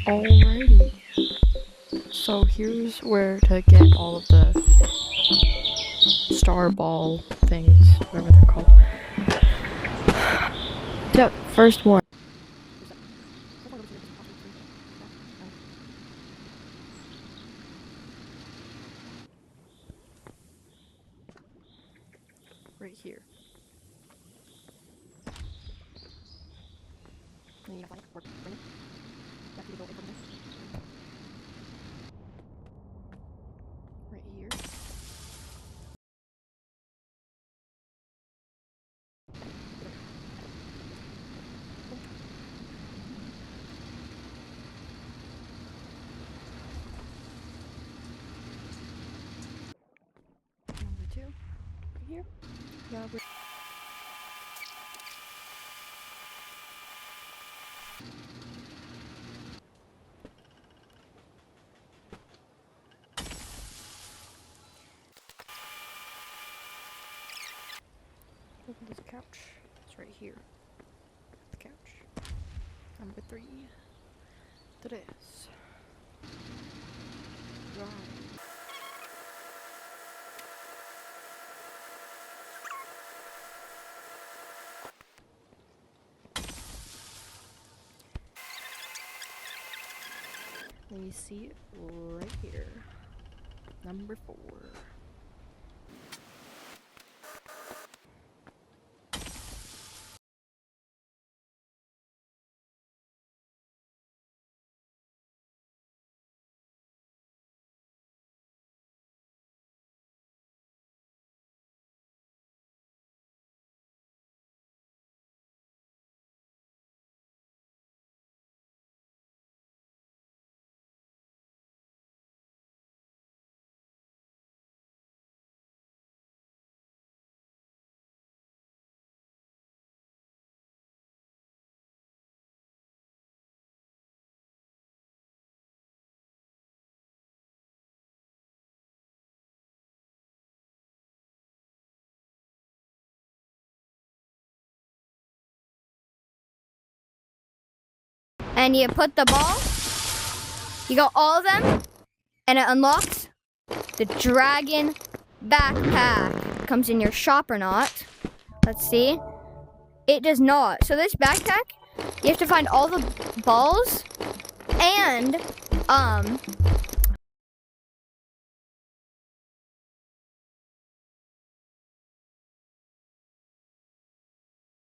Alrighty. So here's where to get all of the star ball things, whatever they're called. So, first one. Right here. And you have like, bring it. Back to the door, right here. Number two, right here. Yeah, open this couch. It's right here. The couch. Number three. That is. Right. Then you see it right here. Number four. And you put the ball, you got all of them, and it unlocks the dragon backpack. Comes in your shop or not. Let's see. It does not. So this backpack, you have to find all the balls and